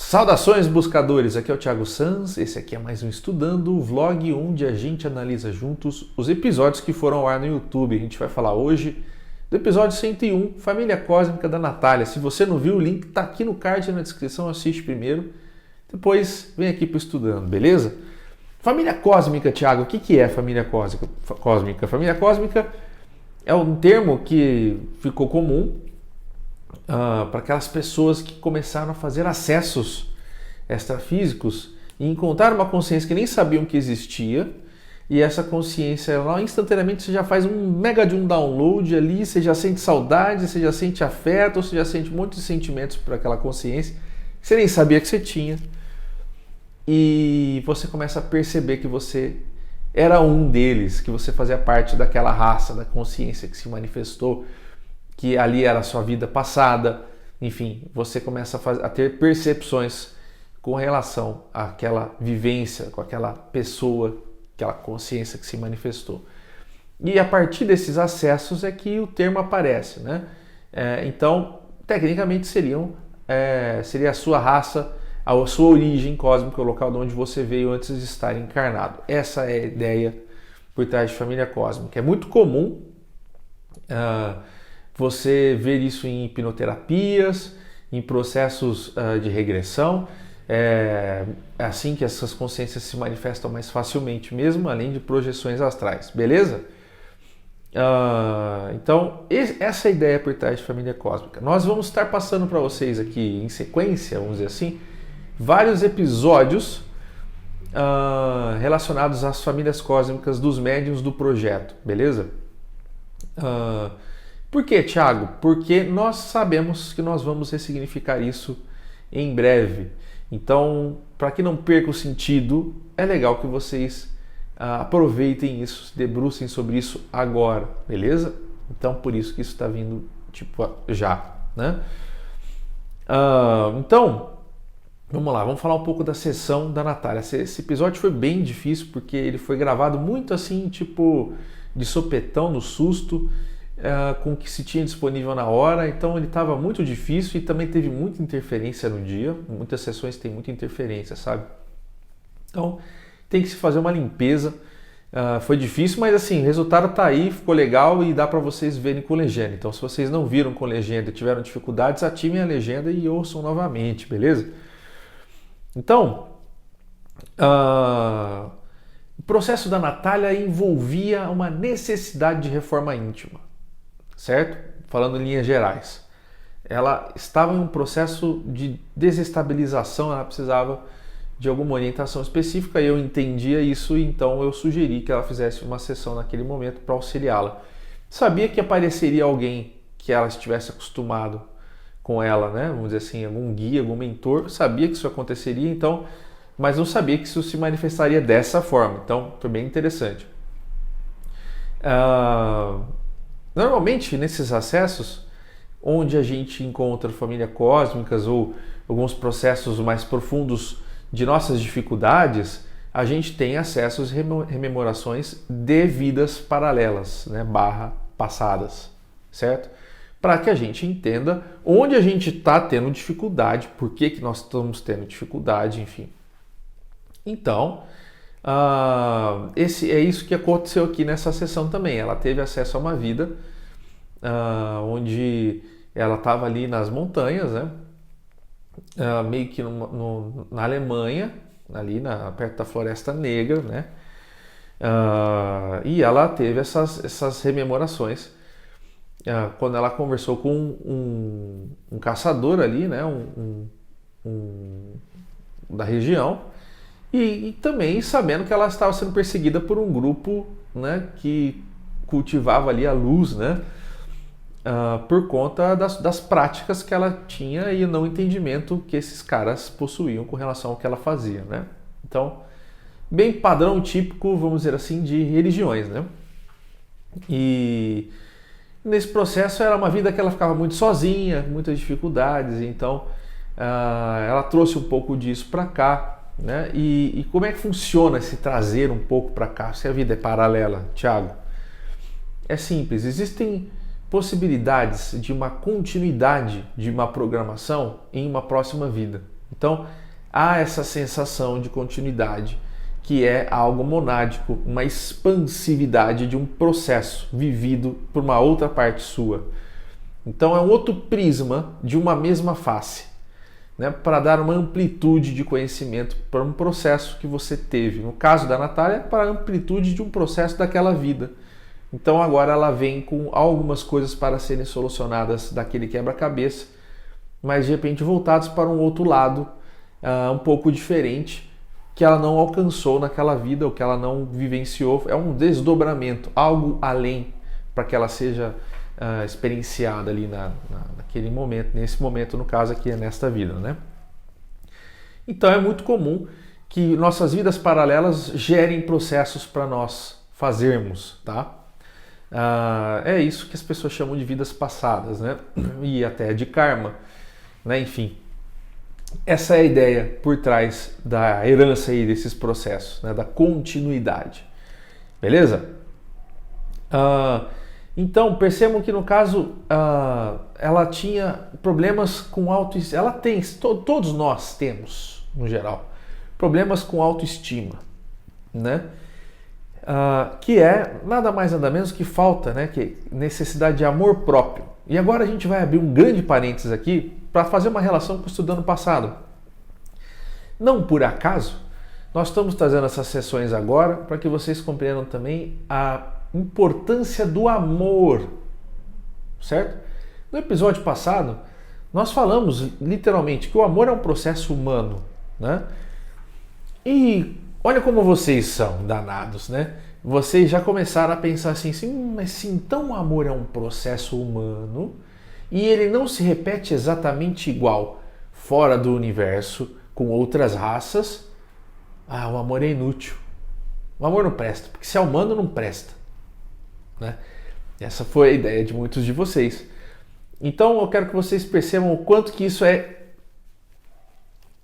Saudações buscadores, aqui é o Thiago Sanz, esse aqui é mais um Estudando, o vlog onde a gente analisa juntos os episódios que foram ao ar no YouTube. A gente vai falar hoje do episódio 101, Família Cósmica da Natália. Se você não viu, o link está aqui no card na descrição, assiste primeiro, depois vem aqui para o Estudando, beleza? Família Cósmica, Thiago, o que é família cósmica? Família Cósmica é um termo que ficou comum para aquelas pessoas que começaram a fazer acessos extrafísicos e encontrar uma consciência que nem sabiam que existia, e essa consciência lá instantaneamente você já faz um mega de um download ali, você já sente saudade, você já sente afeto, você já sente um monte de sentimentos por aquela consciência que você nem sabia que você tinha, e você começa a perceber que você era um deles, que você fazia parte daquela raça, da consciência que se manifestou, que ali era a sua vida passada, enfim, você começa a ter percepções com relação àquela vivência, com aquela pessoa, aquela consciência que se manifestou. E a partir desses acessos é que o termo aparece, né? Então, tecnicamente seria a sua raça, a sua origem cósmica, o local de onde você veio antes de estar encarnado. Essa é a ideia por trás de família cósmica. É muito comum você ver isso em hipnoterapias, em processos de regressão. É assim que essas consciências se manifestam mais facilmente mesmo, além de projeções astrais, beleza? Então, essa é a ideia por trás de família cósmica. Nós vamos estar passando para vocês aqui em sequência, vamos dizer assim, vários episódios relacionados às famílias cósmicas dos médiuns do projeto, beleza? Por quê, Thiago? Porque nós sabemos que nós vamos ressignificar isso em breve. Então, para que não perca o sentido, é legal que vocês aproveitem isso, se debrucem sobre isso agora, beleza? Então, por isso que isso está vindo já, né? Então, vamos lá, vamos falar um pouco da sessão da Natália. Esse episódio foi bem difícil porque ele foi gravado muito assim, de sopetão, no susto, com o que se tinha disponível na hora, então ele estava muito difícil e também teve muita interferência no dia. Muitas sessões têm muita interferência, sabe? Então tem que se fazer uma limpeza. Foi difícil, mas assim, o resultado está aí, ficou legal e dá para vocês verem com legenda. Então, se vocês não viram com legenda e tiveram dificuldades, ativem a legenda e ouçam novamente, beleza? Então, o processo da Natália envolvia uma necessidade de reforma íntima, certo? Falando em linhas gerais. Ela estava em um processo de desestabilização, ela precisava de alguma orientação específica, e eu entendia isso, então eu sugeri que ela fizesse uma sessão naquele momento para auxiliá-la. Sabia que apareceria alguém que ela estivesse acostumado com ela, né? Vamos dizer assim, algum guia, algum mentor. Sabia que isso aconteceria, então, mas não sabia que isso se manifestaria dessa forma. Então, foi bem interessante. Normalmente, nesses acessos, onde a gente encontra famílias cósmicas ou alguns processos mais profundos de nossas dificuldades, a gente tem acessos e rememorações de vidas paralelas, né, passadas, certo? Para que a gente entenda onde a gente está tendo dificuldade, por que nós estamos tendo dificuldade, enfim. Então, é isso que aconteceu aqui nessa sessão também. Ela teve acesso a uma vida onde ela estava ali nas montanhas, né? Meio que na Alemanha, ali perto da Floresta Negra, né? E ela teve essas rememorações quando ela conversou com um caçador ali, né? Da região, e também sabendo que ela estava sendo perseguida por um grupo, né, que cultivava ali a luz, né, por conta das práticas que ela tinha e o não entendimento que esses caras possuíam com relação ao que ela fazia, né? Então, bem padrão típico, vamos dizer assim, de religiões, né? E nesse processo era uma vida que ela ficava muito sozinha, muitas dificuldades, então ela trouxe um pouco disso para cá, né? E como é que funciona esse trazer um pouco para cá, se a vida é paralela, Thiago? É simples, existem possibilidades de uma continuidade de uma programação em uma próxima vida, Então, há essa sensação de continuidade, que é algo monádico, uma expansividade de um processo vivido por uma outra parte sua. Então, é um outro prisma de uma mesma face, né, para dar uma amplitude de conhecimento para um processo que você teve. No caso da Natália, para a amplitude de um processo daquela vida. Então, agora ela vem com algumas coisas para serem solucionadas daquele quebra-cabeça, mas de repente voltados para um outro lado, um pouco diferente, que ela não alcançou naquela vida, ou que ela não vivenciou. É um desdobramento, algo além, para que ela seja experienciada ali naquele momento, nesse momento, no caso aqui, nesta vida, né? Então é muito comum que nossas vidas paralelas gerem processos para nós fazermos, tá? É isso que as pessoas chamam de vidas passadas, né? E até de karma, né? Enfim. Essa é a ideia por trás da herança aí desses processos, né? Da continuidade. Beleza? Então, percebam que no caso ela tinha problemas com autoestima. Ela tem, todos nós temos, no geral, problemas com autoestima, né? Que é nada mais nada menos que falta, né? Que necessidade de amor próprio. E agora a gente vai abrir um grande parênteses aqui para fazer uma relação com o estudo do ano passado. Não por acaso, nós estamos trazendo essas sessões agora para que vocês compreendam também a importância do amor, certo? No episódio passado, nós falamos literalmente que o amor é um processo humano, né? E olha como vocês são danados, né? Vocês já começaram a pensar assim, mas se então o amor é um processo humano e ele não se repete exatamente igual fora do universo, com outras raças, o amor é inútil. O amor não presta, porque se é humano não presta, né? Essa foi a ideia de muitos de vocês. Então eu quero que vocês percebam o quanto que isso é,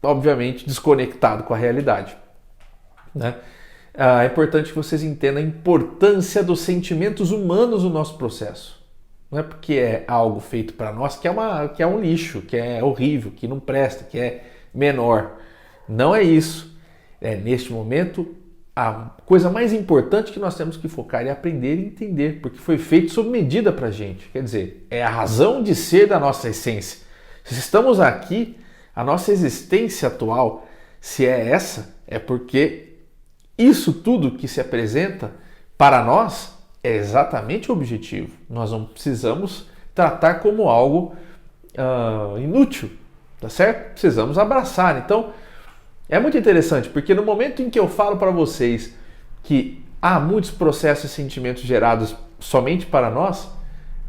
obviamente, desconectado com a realidade, né? É importante que vocês entendam a importância dos sentimentos humanos no nosso processo. Não é porque é algo feito para nós que é um lixo, que é horrível, que não presta, que é menor. Não é isso. É, neste momento, a coisa mais importante que nós temos que focar é aprender e entender, porque foi feito sob medida para a gente. Quer dizer, é a razão de ser da nossa essência. Se estamos aqui, a nossa existência atual, se é essa, é porque isso tudo que se apresenta para nós é exatamente o objetivo. Nós não precisamos tratar como algo inútil, tá certo? Precisamos abraçar. Então, é muito interessante, porque no momento em que eu falo para vocês que há muitos processos e sentimentos gerados somente para nós,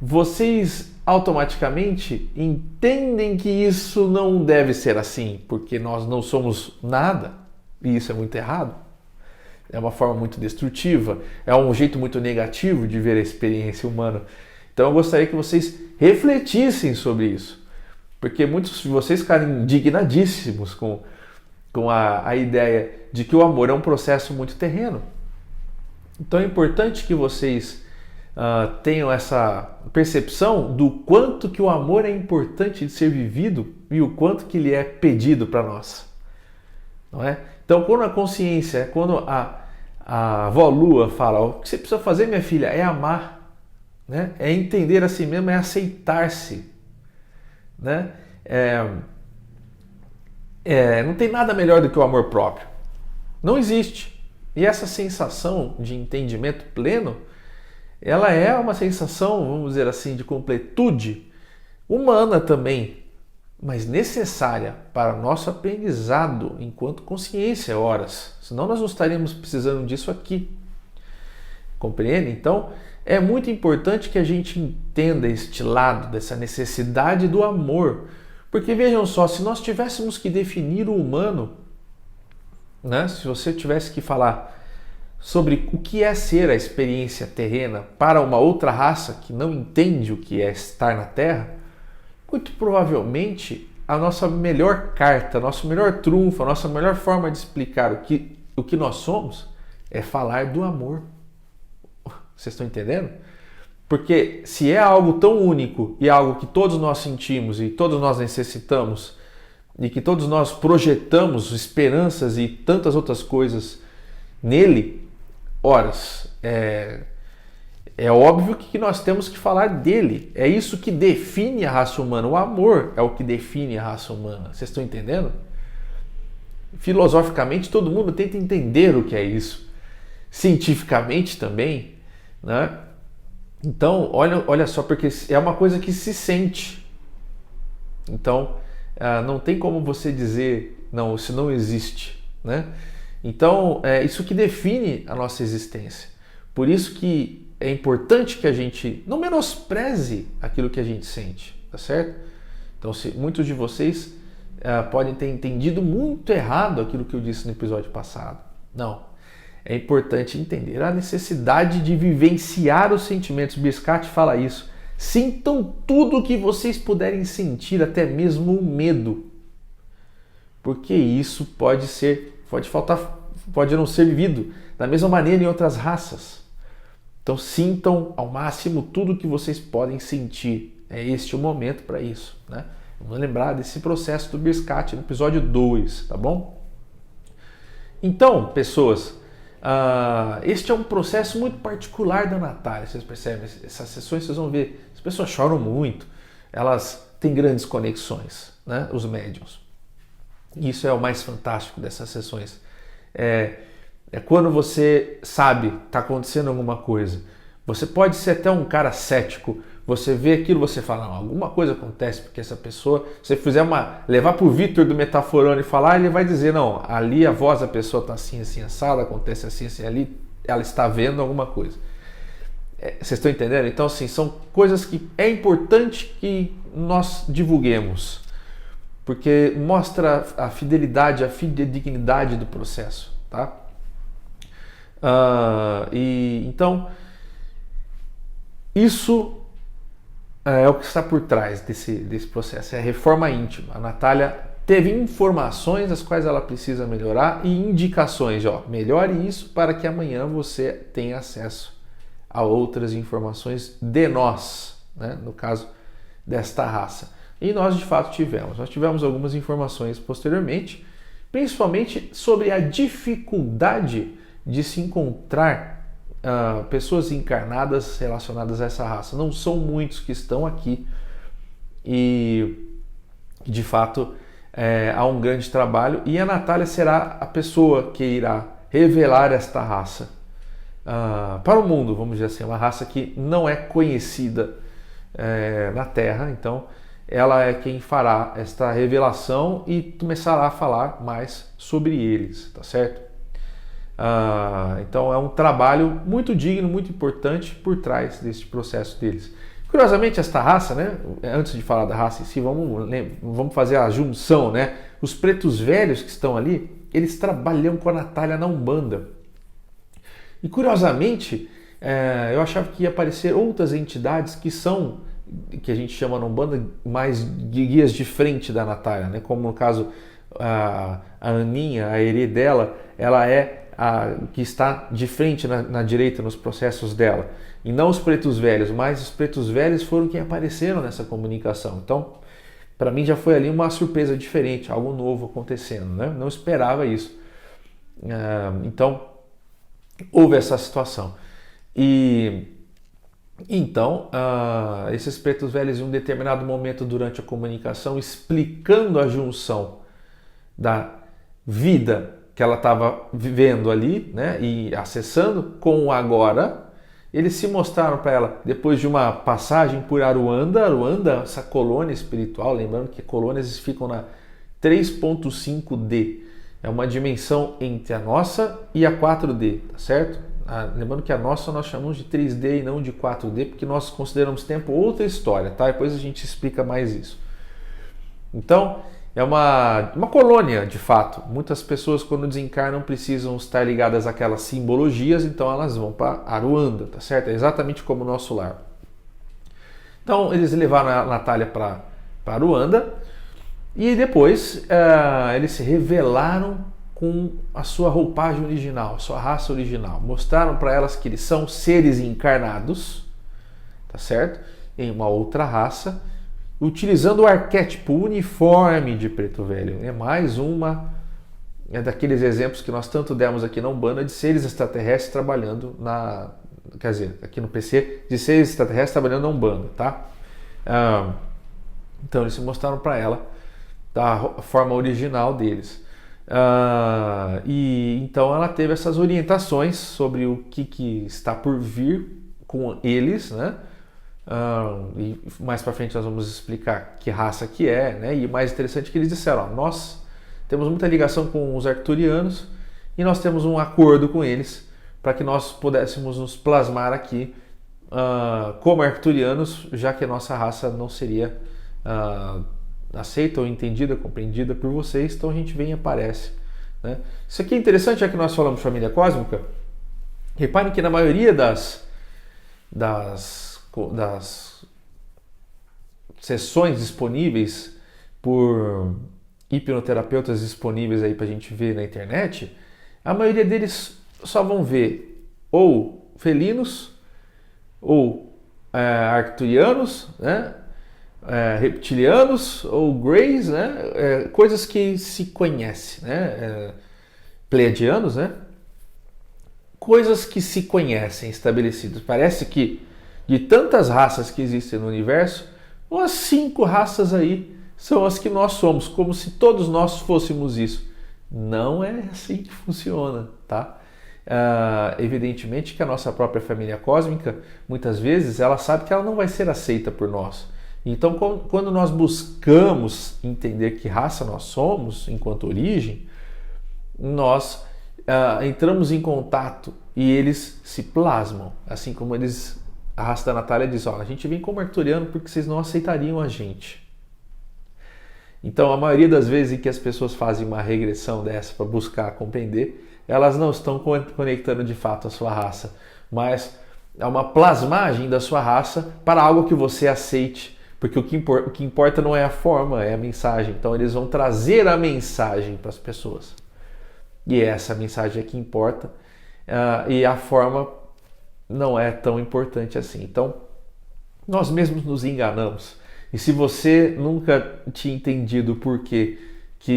vocês automaticamente entendem que isso não deve ser assim, porque nós não somos nada, e isso é muito errado. É uma forma muito destrutiva, é um jeito muito negativo de ver a experiência humana. Então eu gostaria que vocês refletissem sobre isso, porque muitos de vocês ficaram indignadíssimos com a ideia de que o amor é um processo muito terreno. Então é importante que vocês tenham essa percepção do quanto que o amor é importante de ser vivido e o quanto que ele é pedido para nós. Não é? Então, quando a consciência, quando a avó Lua fala, o que você precisa fazer, minha filha, é amar, né? É entender a si mesmo, é aceitar-se, né? Não tem nada melhor do que o amor próprio. Não existe. E essa sensação de entendimento pleno, ela é uma sensação, vamos dizer assim, de completude humana também, mas necessária para nosso aprendizado enquanto consciência, horas. Senão nós não estaríamos precisando disso aqui. Compreende? Então, é muito importante que a gente entenda este lado, dessa necessidade do amor. Porque vejam só, se nós tivéssemos que definir o humano, né? Se você tivesse que falar sobre o que é ser a experiência terrena para uma outra raça que não entende o que é estar na Terra, muito provavelmente a nossa melhor carta, nosso melhor trunfo, a nossa melhor forma de explicar o que nós somos é falar do amor. Vocês estão entendendo? Porque se é algo tão único e algo que todos nós sentimos e todos nós necessitamos e que todos nós projetamos esperanças e tantas outras coisas nele, horas, é óbvio que nós temos que falar dele. É isso que define a raça humana. O amor é o que define a raça humana. Vocês estão entendendo? Filosoficamente, todo mundo tenta entender o que é isso. Cientificamente também, né? Então, olha só, porque é uma coisa que se sente. Então, não tem como você dizer, não, isso não existe, né? Então, é isso que define a nossa existência. Por isso que é importante que a gente não menospreze aquilo que a gente sente, tá certo? Então, muitos de vocês podem ter entendido muito errado aquilo que eu disse no episódio passado. Não. É importante entender a necessidade de vivenciar os sentimentos. Biscati fala isso. Sintam tudo o que vocês puderem sentir, até mesmo o medo. Porque isso pode não ser vivido da mesma maneira em outras raças. Então sintam ao máximo tudo o que vocês podem sentir. É este o momento para isso, né? Vamos lembrar desse processo do Biscati no episódio 2, tá bom? Então, pessoas, este é um processo muito particular da Natália, vocês percebem? Essas sessões vocês vão ver, as pessoas choram muito, elas têm grandes conexões, né? Os médiuns. Isso é o mais fantástico dessas sessões. É quando você sabe que está acontecendo alguma coisa. Você pode ser até um cara cético, você vê aquilo, você fala, não, alguma coisa acontece, porque essa pessoa, se você fizer levar para o Vitor do Metaforando e falar, ele vai dizer, não, ali a voz da pessoa está assim, assim, assada, acontece assim, assim, ali ela está vendo alguma coisa. Vocês estão entendendo? Então, assim, são coisas que é importante que nós divulguemos, porque mostra a fidelidade, a fidedignidade do processo, tá? Então, isso é o que está por trás desse processo, é a reforma íntima. A Natália teve informações as quais ela precisa melhorar e indicações, melhore isso para que amanhã você tenha acesso a outras informações de nós, né? No caso desta raça. E nós de fato tivemos algumas informações posteriormente, principalmente sobre a dificuldade de se encontrar pessoas encarnadas relacionadas a essa raça. Não são muitos que estão aqui e de fato há um grande trabalho, e a Natália será a pessoa que irá revelar esta raça para o mundo, vamos dizer assim, uma raça que não é conhecida na Terra. Então ela é quem fará esta revelação e começará a falar mais sobre eles, tá certo? Então é um trabalho muito digno, muito importante por trás deste processo deles. Curiosamente, esta raça, né, antes de falar da raça em si, vamos fazer a junção, né? Os pretos velhos que estão ali, eles trabalham com a Natália na Umbanda. E curiosamente, eu achava que ia aparecer outras entidades que a gente chama na Umbanda mais guias de frente da Natália, né? Como no caso a Aninha, a herê dela, ela é a que está de frente na direita nos processos dela, e não os pretos velhos, mas os pretos velhos foram quem apareceram nessa comunicação. Então, para mim já foi ali uma surpresa diferente, algo novo acontecendo, né? Não esperava isso. Então, houve essa situação. E então, esses pretos velhos, em um determinado momento durante a comunicação, explicando a junção da vida que ela estava vivendo ali, né, e acessando com o agora, eles se mostraram para ela depois de uma passagem por Aruanda, essa colônia espiritual, lembrando que colônias ficam na 3.5D, é uma dimensão entre a nossa e a 4D, tá certo? Lembrando que a nossa nós chamamos de 3D e não de 4D, porque nós consideramos tempo outra história, tá? Depois a gente explica mais isso. Então, é uma colônia, de fato. Muitas pessoas, quando desencarnam, precisam estar ligadas àquelas simbologias, então elas vão para Aruanda, tá certo? É exatamente como o nosso lar. Então, eles levaram a Natália para Aruanda e depois eles se revelaram com a sua roupagem original, a sua raça original. Mostraram para elas que eles são seres encarnados, tá certo? Em uma outra raça, utilizando o arquétipo uniforme de preto velho. É mais uma daqueles exemplos que nós tanto demos aqui na Umbanda de seres extraterrestres trabalhando quer dizer, aqui no PC, de seres extraterrestres trabalhando na Umbanda, tá? Então eles se mostraram para ela da forma original deles. E então ela teve essas orientações sobre o que está por vir com eles, né? E mais para frente nós vamos explicar que raça que é, né? E o mais interessante é que eles disseram, ó, nós temos muita ligação com os arcturianos e nós temos um acordo com eles para que nós pudéssemos nos plasmar aqui como arcturianos, já que a nossa raça não seria aceita ou entendida, compreendida por vocês, então a gente vem e aparece, né? Isso aqui é interessante, já que nós falamos de família cósmica. Reparem que na maioria das sessões disponíveis por hipnoterapeutas disponíveis aí pra gente ver na internet, a maioria deles só vão ver ou felinos ou arcturianos, né? Reptilianos ou greys, né? Coisas que se conhecem, né? Pleiadianos, né? Coisas que se conhecem, estabelecidas. Parece que de tantas raças que existem no universo, umas 5 raças aí são as que nós somos, como se todos nós fôssemos isso. Não é assim que funciona, tá? Evidentemente que a nossa própria família cósmica, muitas vezes, ela sabe que ela não vai ser aceita por nós. Então, quando nós buscamos entender que raça nós somos, enquanto origem, nós entramos em contato e eles se plasmam, assim como a raça da Natália diz, ó, a gente vem como arcturiano porque vocês não aceitariam a gente. Então, a maioria das vezes em que as pessoas fazem uma regressão dessa para buscar compreender, elas não estão conectando de fato a sua raça, mas é uma plasmagem da sua raça para algo que você aceite, porque o que importa não é a forma, é a mensagem. Então, eles vão trazer a mensagem para as pessoas. E essa mensagem é que importa, e a forma não é tão importante assim. Então, nós mesmos nos enganamos. E se você nunca tinha entendido por que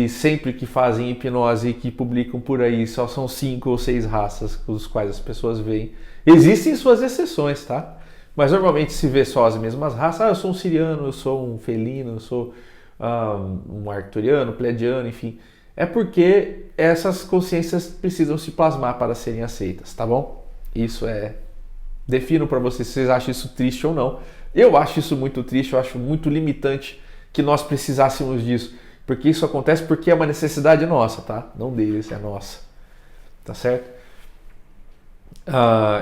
sempre que fazem hipnose e que publicam por aí só são 5 ou 6 raças com as quais as pessoas veem, existem suas exceções, tá? Mas normalmente se vê só as mesmas raças. Eu sou um siriano, eu sou um felino, eu sou um arcturiano, pleiadiano, enfim. É porque essas consciências precisam se plasmar para serem aceitas, tá bom? Isso defino para vocês se vocês acham isso triste ou não. Eu acho isso muito triste, eu acho muito limitante que nós precisássemos disso. Porque isso acontece porque é uma necessidade nossa, tá? Não deles, é nossa. Tá certo?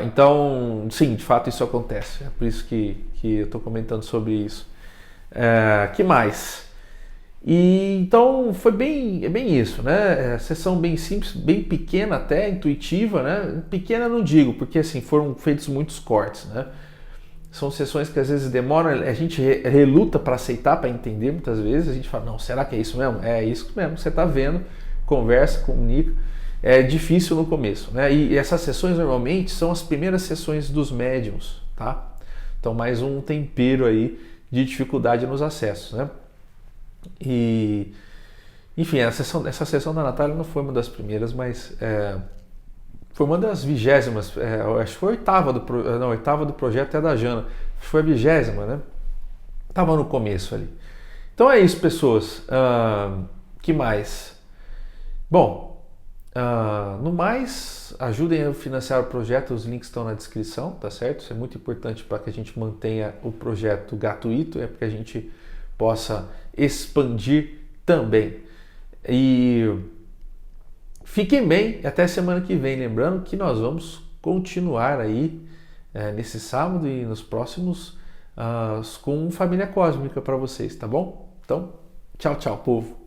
Então, sim, de fato isso acontece. É por isso que eu estou comentando sobre isso. Que mais? E então foi bem isso, né? Sessão bem simples, bem pequena até, intuitiva, né? Pequena não digo, porque assim foram feitos muitos cortes, né? São sessões que às vezes demoram, a gente reluta para aceitar, para entender muitas vezes. A gente fala, não, será que é isso mesmo? É isso mesmo, você está vendo, conversa, comunica. É difícil no começo, né? E essas sessões normalmente são as primeiras sessões dos médiums, tá? Então mais um tempero aí de dificuldade nos acessos, né? E, enfim, essa sessão da Natália não foi uma das primeiras, mas foi uma das 20º, acho que foi a oitava do projeto é da Jana, acho que foi a 20º, né? Tava no começo ali. Então é isso, pessoas. Que mais? Bom, no mais, ajudem a financiar o projeto, os links estão na descrição, tá certo? Isso é muito importante para que a gente mantenha o projeto gratuito, para que a gente possa expandir também. E fiquem bem, até semana que vem. Lembrando que nós vamos continuar aí nesse sábado e nos próximos com Família Cósmica para vocês, tá bom? Então, tchau, tchau, povo!